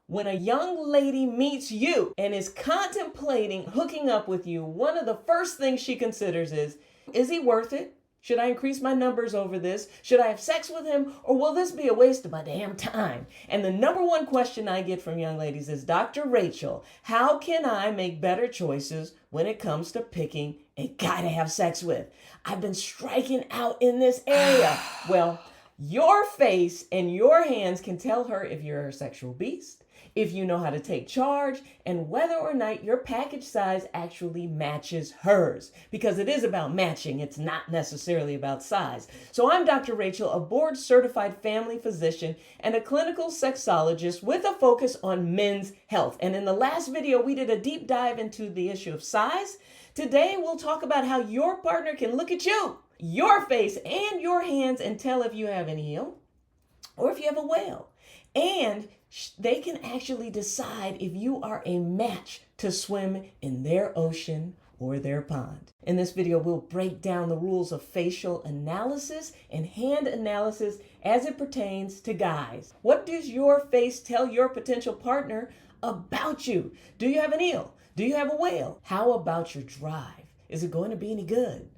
When a young lady meets you and is contemplating hooking up with you, one of the first things she considers is he worth it? Should I increase my numbers over this? Should I have sex with him? Or will this be a waste of my damn time? And the number one question I get from young ladies is, Dr. Rachael, how can I make better choices when it comes to picking a guy to have sex with? I've been striking out in this area. Well, your face and your hands can tell her if you're a sexual beast, if you know how to take charge, and whether or not your package size actually matches hers. Because it is about matching, it's not necessarily about size. So I'm Dr. Rachael, a board-certified family physician and a clinical sexologist with a focus on men's health. And in the last video, we did a deep dive into the issue of size. Today, we'll talk about how your partner can look at you, your face, and your hands and tell if you have an eel or if you have a whale. And they can actually decide if you are a match to swim in their ocean or their pond. In this video, we'll break down the rules of facial analysis and hand analysis as it pertains to guys. What does your face tell your potential partner about you? Do you have an eel? Do you have a whale? How about your drive? Is it going to be any good?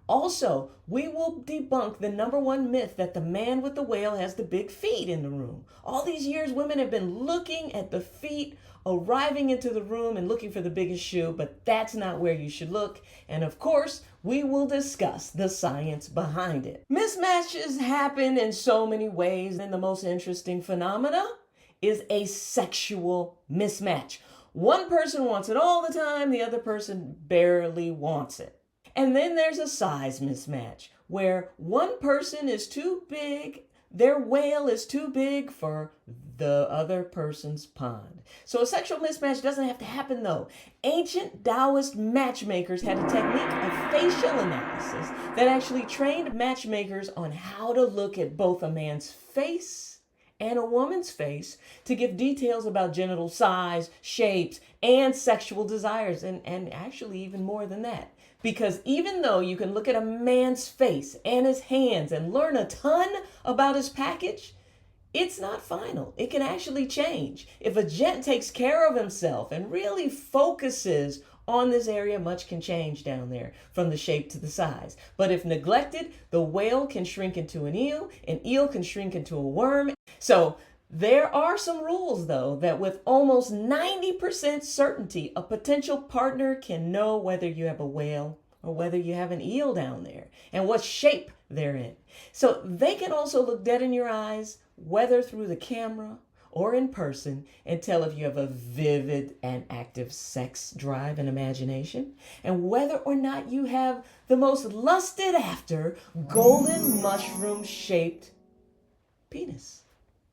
Also, we will debunk the number one myth that the man with the whale has the big feet in the room. All these years, women have been looking at the feet, arriving into the room and looking for the biggest shoe, but that's not where you should look. And of course, we will discuss the science behind it. Mismatches happen in so many ways, and the most interesting phenomena is a sexual mismatch. One person wants it all the time, the other person barely wants it. And then there's a size mismatch where one person is too big, their whale is too big for the other person's pond. So a sexual mismatch doesn't have to happen though. Ancient Taoist matchmakers had a technique of facial analysis that actually trained matchmakers on how to look at both a man's face and a woman's face to give details about genital size, shapes, and sexual desires, and actually even more than that. Because even though you can look at a man's face and his hands and learn a ton about his package, it's not final. It can actually change. If a gent takes care of himself and really focuses on this area, much can change down there from the shape to the size. But if neglected, the whale can shrink into an eel can shrink into a worm. So there are some rules, though, that with almost 90% certainty, a potential partner can know whether you have a whale or whether you have an eel down there and what shape they're in. So they can also look dead in your eyes, whether through the camera or in person, and tell if you have a vivid and active sex drive and imagination, and whether or not you have the most lusted after golden mushroom-shaped penis.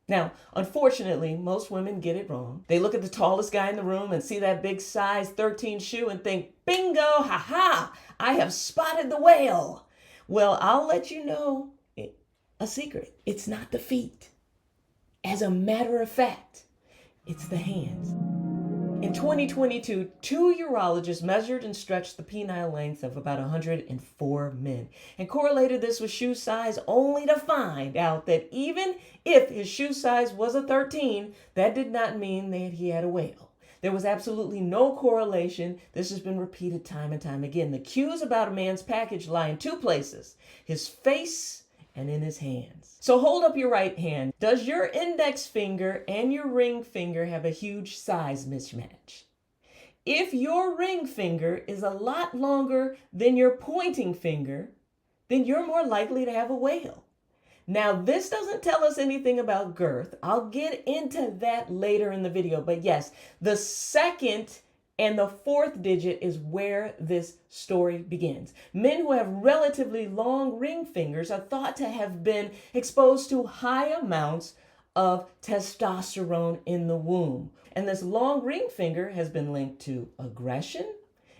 Now, unfortunately, most women get it wrong. They look at the tallest guy in the room and see that big size 13 shoe and think, bingo, ha-ha, I have spotted the whale. Well, I'll let you know a secret. It's not the feet. As a matter of fact, it's the hands. In 2022, 2 urologists measured and stretched the penile length of about 104 men and correlated this with shoe size, only to find out that even if his shoe size was a 13, that did not mean that he had a whale. There was absolutely no correlation. This has been repeated time and time again. The cues about a man's package lie in 2 places: his face and in his hands. So hold up your right hand. Does your index finger and your ring finger have a huge size mismatch? If your ring finger is a lot longer than your pointing finger, then you're more likely to have a whale. Now, this doesn't tell us anything about girth. I'll get into that later in the video, but yes, the second and the 4th digit is where this story begins. Men who have relatively long ring fingers are thought to have been exposed to high amounts of testosterone in the womb. And this long ring finger has been linked to aggression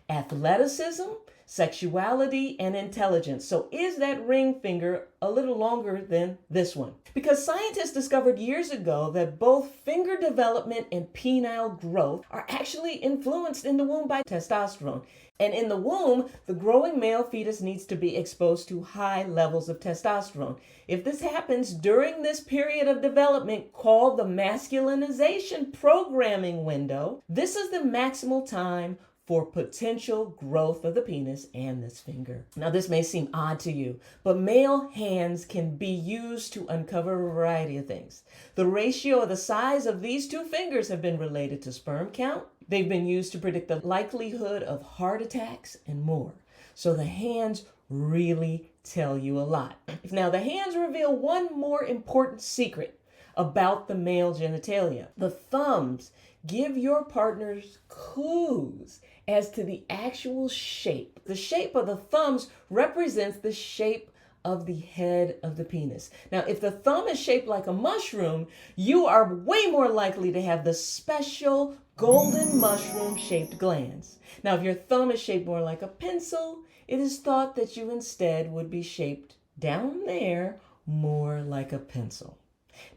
athleticism, sexuality, and intelligence. So is that ring finger a little longer than this one? Because scientists discovered years ago that both finger development and penile growth are actually influenced in the womb by testosterone. And in the womb, the growing male fetus needs to be exposed to high levels of testosterone. If this happens during this period of development called the masculinization programming window, this is the maximal time for potential growth of the penis and this finger. Now, this may seem odd to you, but male hands can be used to uncover a variety of things. The ratio of the size of these two fingers have been related to sperm count. They've been used to predict the likelihood of heart attacks and more. So the hands really tell you a lot. Now, the hands reveal one more important secret about the male genitalia. The thumbs give your partners clues as to the actual shape. The shape of the thumbs represents the shape of the head of the penis. Now, if the thumb is shaped like a mushroom, you are way more likely to have the special golden mushroom-shaped glands. Now, if your thumb is shaped more like a pencil, it is thought that you instead would be shaped down there more like a pencil.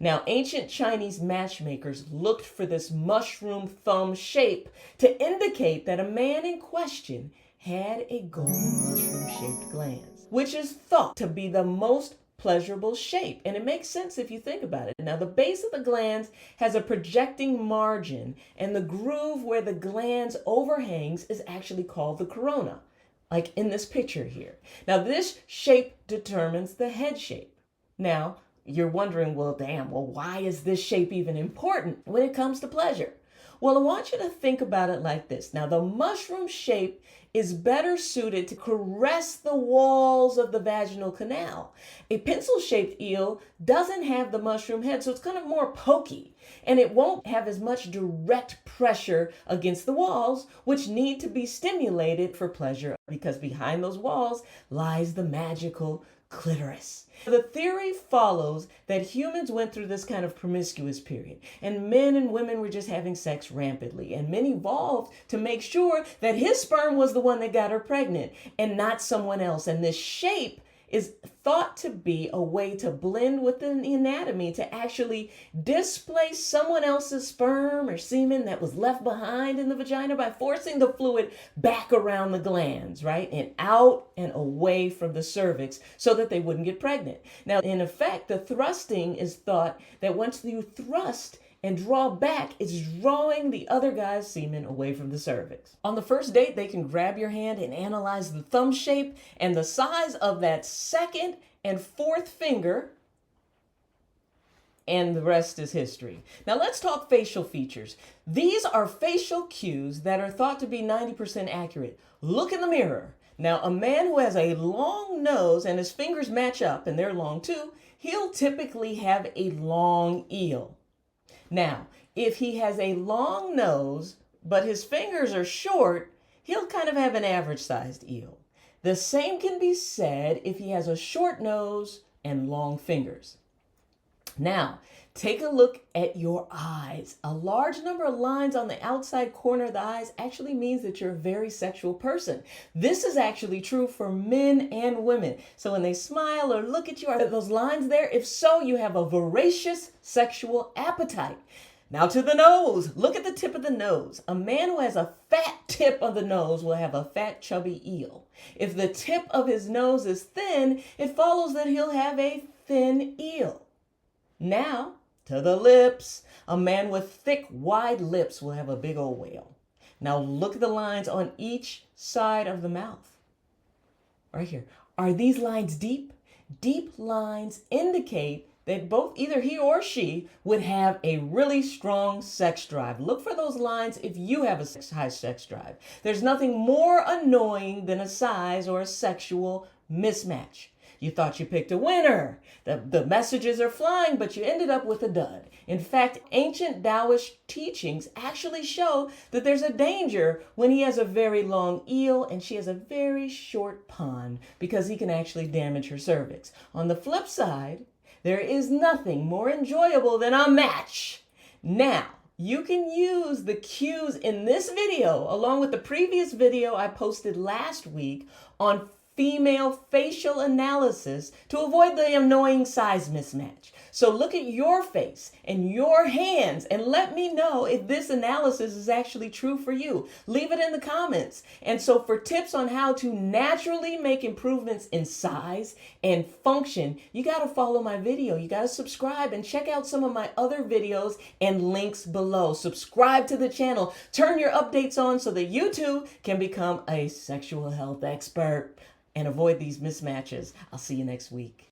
Now, ancient Chinese matchmakers looked for this mushroom thumb shape to indicate that a man in question had a golden mushroom-shaped glands, which is thought to be the most pleasurable shape. And it makes sense if you think about it. Now, the base of the glands has a projecting margin, and the groove where the glands overhangs is actually called the corona, like in this picture here. Now, this shape determines the head shape. Now, you're wondering, well, why is this shape even important when it comes to pleasure? Well, I want you to think about it like this. Now, the mushroom shape is better suited to caress the walls of the vaginal canal. A pencil-shaped eel doesn't have the mushroom head, so it's kind of more pokey, and it won't have as much direct pressure against the walls, which need to be stimulated for pleasure, because behind those walls lies the magical clitoris. The theory follows that humans went through this kind of promiscuous period, and men and women were just having sex rampantly, and men evolved to make sure that his sperm was the one that got her pregnant and not someone else. And this shape is thought to be a way to blend within the anatomy to actually displace someone else's sperm or semen that was left behind in the vagina by forcing the fluid back around the glands, right? And out and away from the cervix so that they wouldn't get pregnant. Now, in effect, the thrusting is thought that once you thrust and draw back, it's drawing the other guy's semen away from the cervix. On the first date, they can grab your hand and analyze the thumb shape and the size of that second and fourth finger, and the rest is history. Now let's talk facial features. These are facial cues that are thought to be 90% accurate. Look in the mirror. Now, a man who has a long nose and his fingers match up, and they're long too, he'll typically have a long eel. Now, if he has a long nose, but his fingers are short, he'll kind of have an average-sized eel. The same can be said if he has a short nose and long fingers. Now, take a look at your eyes. A large number of lines on the outside corner of the eyes actually means that you're a very sexual person. This is actually true for men and women. So when they smile or look at you, are those lines there? If so, you have a voracious sexual appetite. Now to the nose. Look at the tip of the nose. A man who has a fat tip of the nose will have a fat, chubby eel. If the tip of his nose is thin, it follows that he'll have a thin eel. Now, to the lips. A man with thick, wide lips will have a big old whale. Now look at the lines on each side of the mouth. Right here. Are these lines deep? Deep lines indicate that both either he or she would have a really strong sex drive. Look for those lines if you have a high sex drive. There's nothing more annoying than a size or a sexual mismatch. You thought you picked a winner. The messages are flying, but you ended up with a dud. In fact, ancient Taoist teachings actually show that there's a danger when he has a very long eel and she has a very short pond, because he can actually damage her cervix. On the flip side, there is nothing more enjoyable than a match. Now, You can use the cues in this video along with the previous video I posted last week on female facial analysis to avoid the annoying size mismatch. So look at your face and your hands and let me know if this analysis is actually true for you. Leave it in the comments. And so for tips on how to naturally make improvements in size and function, you got to follow my video. You got to subscribe and check out some of my other videos and links below. Subscribe to the channel. Turn your updates on so that you too can become a sexual health expert and avoid these mismatches. I'll see you next week.